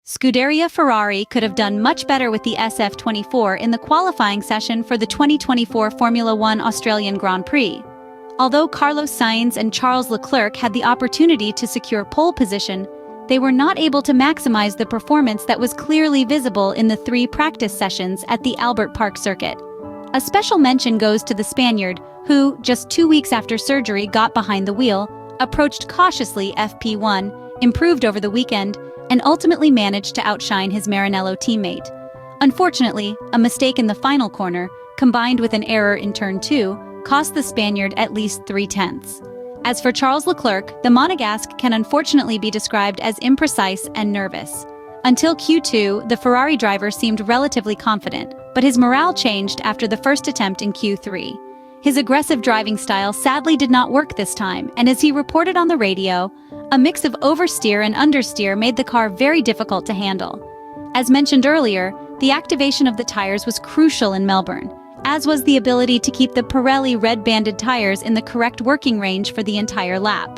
Scuderia Ferrari could have done much better with the SF-24 in the qualifying session for the 2024 Formula One Australian Grand Prix. Although Carlos Sainz and Charles Leclerc had the opportunity to secure pole position, they were not able to maximize the performance that was clearly visible in the 3 practice sessions at the Albert Park circuit. A special mention goes to the Spaniard, who, just 2 weeks after surgery, got behind the wheel, approached cautiously FP1, improved over the weekend, and ultimately managed to outshine his Maranello teammate. Unfortunately, a mistake in the final corner, combined with an error in turn 2, cost the Spaniard at least 3/10. As for Charles Leclerc, the Monegasque can unfortunately be described as imprecise and nervous. Until Q2, the Ferrari driver seemed relatively confident, but his morale changed after the first attempt in Q3. His aggressive driving style sadly did not work this time, and as he reported on the radio, a mix of oversteer and understeer made the car very difficult to handle. As mentioned earlier, the activation of the tires was crucial in Melbourne, as was the ability to keep the Pirelli red-banded tires in the correct working range for the entire lap.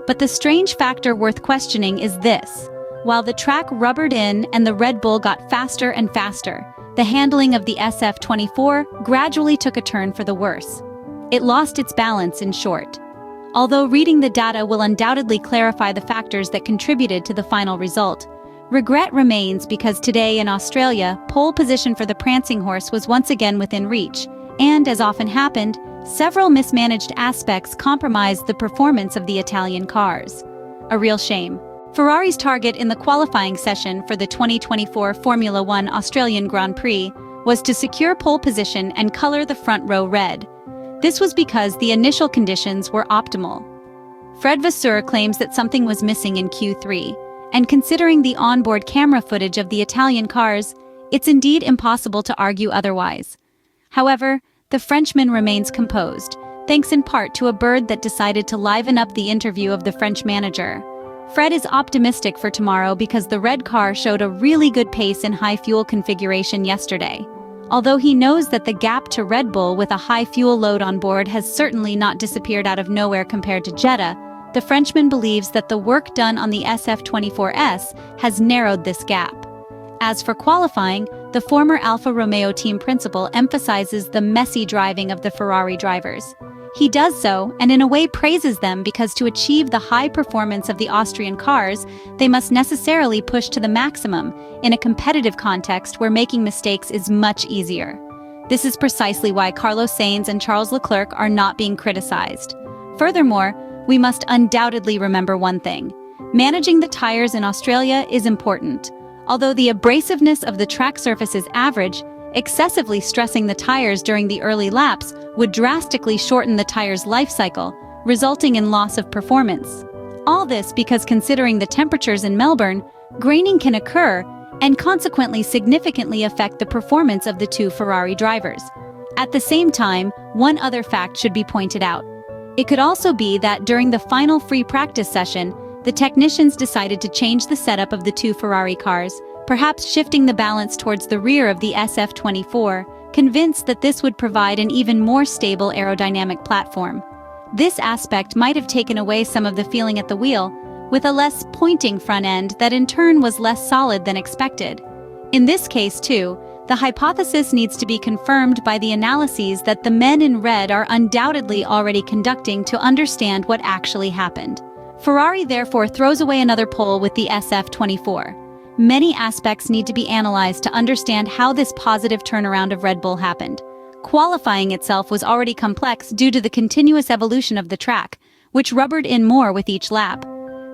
But the strange factor worth questioning is this. While the track rubbered in and the Red Bull got faster and faster, the handling of the SF-24 gradually took a turn for the worse. It lost its balance, in short. Although reading the data will undoubtedly clarify the factors that contributed to the final result, regret remains because today in Australia, pole position for the prancing horse was once again within reach, and, as often happened, several mismanaged aspects compromised the performance of the Italian cars. A real shame. Ferrari's target in the qualifying session for the 2024 Formula One Australian Grand Prix was to secure pole position and color the front row red. This was because the initial conditions were optimal. Fred Vasseur claims that something was missing in Q3, and considering the onboard camera footage of the Italian cars, it's indeed impossible to argue otherwise. However, the Frenchman remains composed, thanks in part to a bird that decided to liven up the interview of the French manager. Fred is optimistic for tomorrow because the red car showed a really good pace in high fuel configuration yesterday. Although he knows that the gap to Red Bull with a high fuel load on board has certainly not disappeared out of nowhere compared to Jeddah, the Frenchman believes that the work done on the SF-24S has narrowed this gap. As for qualifying, the former Alfa Romeo team principal emphasizes the messy driving of the Ferrari drivers. He does so, and in a way praises them because to achieve the high performance of the Austrian cars, they must necessarily push to the maximum, in a competitive context where making mistakes is much easier. This is precisely why Carlos Sainz and Charles Leclerc are not being criticized. Furthermore, we must undoubtedly remember one thing. Managing the tires in Australia is important. Although the abrasiveness of the track surface is average, excessively stressing the tires during the early laps would drastically shorten the tire's life cycle, resulting in loss of performance. All this because considering the temperatures in Melbourne, graining can occur and consequently significantly affect the performance of the 2 Ferrari drivers. At the same time, one other fact should be pointed out. It could also be that during the final free practice session, the technicians decided to change the setup of the 2 Ferrari cars, perhaps shifting the balance towards the rear of the SF-24, convinced that this would provide an even more stable aerodynamic platform. This aspect might have taken away some of the feeling at the wheel, with a less pointing front end that in turn was less solid than expected. In this case, too, the hypothesis needs to be confirmed by the analyses that the men in red are undoubtedly already conducting to understand what actually happened. Ferrari therefore throws away another pole with the SF-24. Many aspects need to be analyzed to understand how this positive turnaround of Red Bull happened. Qualifying itself was already complex due to the continuous evolution of the track, which rubbered in more with each lap.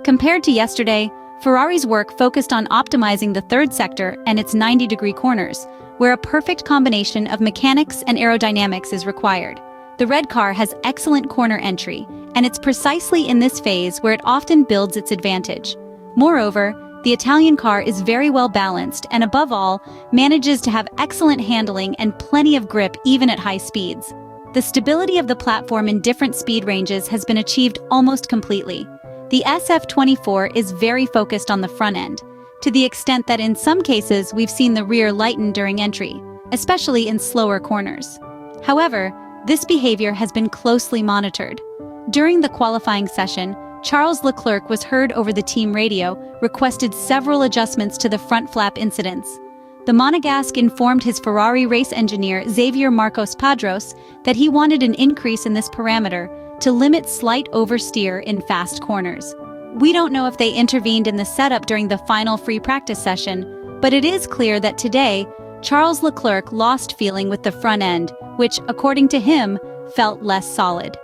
Compared to yesterday, Ferrari's work focused on optimizing the third sector and its 90-degree corners, where a perfect combination of mechanics and aerodynamics is required. The red car has excellent corner entry, and it's precisely in this phase where it often builds its advantage. Moreover, the Italian car is very well balanced and, above all, manages to have excellent handling and plenty of grip even at high speeds. The stability of the platform in different speed ranges has been achieved almost completely. The SF-24 is very focused on the front end, to the extent that in some cases we've seen the rear lighten during entry, especially in slower corners. However, this behavior has been closely monitored. During the qualifying session, Charles Leclerc was heard over the team radio, requested several adjustments to the front flap incidents. The Monegasque informed his Ferrari race engineer Xavier Marcos Padros that he wanted an increase in this parameter to limit slight oversteer in fast corners. We don't know if they intervened in the setup during the final free practice session, but it is clear that today, Charles Leclerc lost feeling with the front end, which, according to him, felt less solid.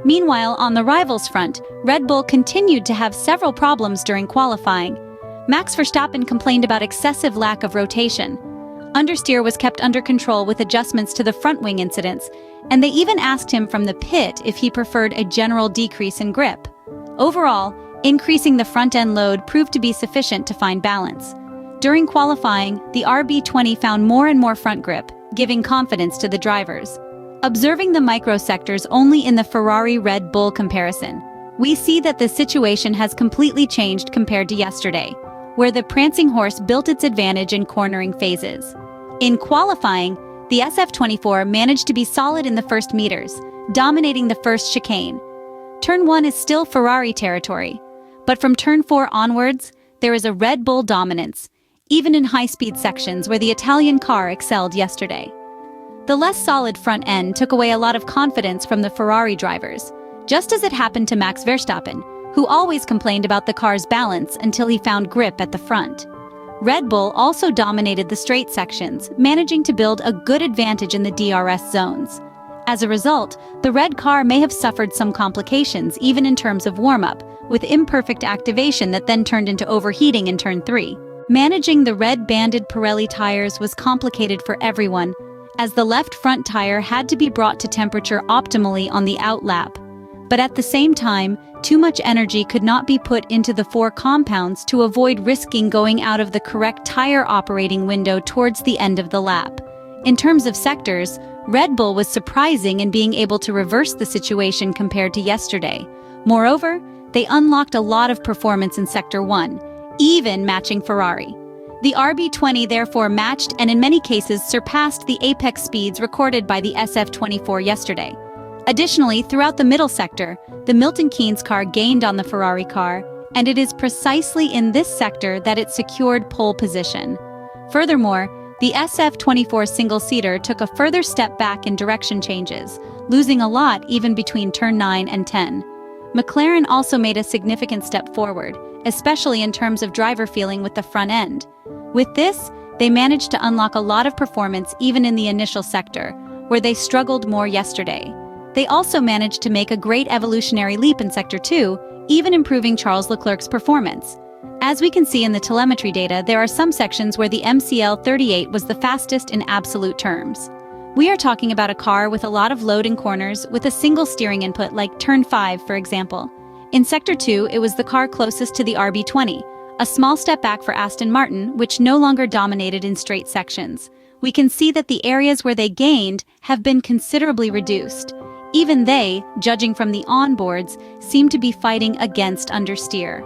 Meanwhile, on the rivals' front, Red Bull continued to have several problems during qualifying. Max Verstappen complained about excessive lack of rotation. Understeer was kept under control with adjustments to the front wing incidents, and they even asked him from the pit if he preferred a general decrease in grip. Overall, increasing the front-end load proved to be sufficient to find balance. During qualifying, the RB20 found more and more front grip, giving confidence to the drivers. Observing the microsectors only in the Ferrari-Red Bull comparison, we see that the situation has completely changed compared to yesterday, where the prancing horse built its advantage in cornering phases. In qualifying, the SF-24 managed to be solid in the first meters, dominating the first chicane. Turn 1 is still Ferrari territory, but from Turn 4 onwards, there is a Red Bull dominance, even in high-speed sections where the Italian car excelled yesterday. The less solid front end took away a lot of confidence from the Ferrari drivers, just as it happened to Max Verstappen, who always complained about the car's balance until he found grip at the front. Red Bull also dominated the straight sections, managing to build a good advantage in the DRS zones. As a result, the red car may have suffered some complications even in terms of warm-up, with imperfect activation that then turned into overheating in Turn 3. Managing the red-banded Pirelli tires was complicated for everyone, as the left front tire had to be brought to temperature optimally on the outlap. But at the same time, too much energy could not be put into the four compounds to avoid risking going out of the correct tire operating window towards the end of the lap. In terms of sectors, Red Bull was surprising in being able to reverse the situation compared to yesterday. Moreover, they unlocked a lot of performance in Sector 1, even matching Ferrari. The RB20 therefore matched and in many cases surpassed the apex speeds recorded by the SF-24 yesterday. Additionally, throughout the middle sector, the Milton Keynes car gained on the Ferrari car, and it is precisely in this sector that it secured pole position. Furthermore, the SF-24 single-seater took a further step back in direction changes, losing a lot even between Turn 9 and 10. McLaren also made a significant step forward, especially in terms of driver feeling with the front end. With this, they managed to unlock a lot of performance even in the initial sector, where they struggled more yesterday. They also managed to make a great evolutionary leap in Sector 2, even improving Charles Leclerc's performance. As we can see in the telemetry data, there are some sections where the MCL38 was the fastest in absolute terms. We are talking about a car with a lot of load in corners with a single steering input like Turn 5, for example. In Sector 2, it was the car closest to the RB20, a small step back for Aston Martin, which no longer dominated in straight sections. We can see that the areas where they gained have been considerably reduced. Even they, judging from the onboards, seem to be fighting against understeer.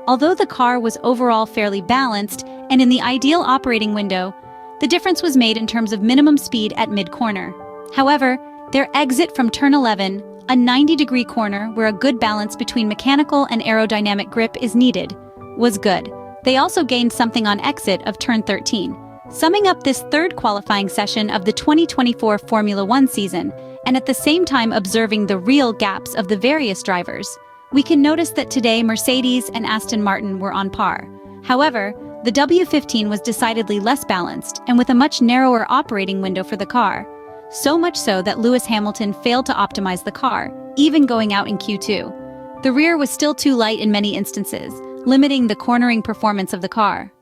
Although the car was overall fairly balanced and in the ideal operating window, the difference was made in terms of minimum speed at mid-corner. However, their exit from Turn 11, a 90-degree corner where a good balance between mechanical and aerodynamic grip is needed, was good. They also gained something on exit of Turn 13. Summing up this third qualifying session of the 2024 Formula 1 season, and at the same time observing the real gaps of the various drivers, we can notice that today Mercedes and Aston Martin were on par. However, the W15 was decidedly less balanced and with a much narrower operating window for the car. So much so that Lewis Hamilton failed to optimize the car, even going out in Q2. The rear was still too light in many instances, limiting the cornering performance of the car.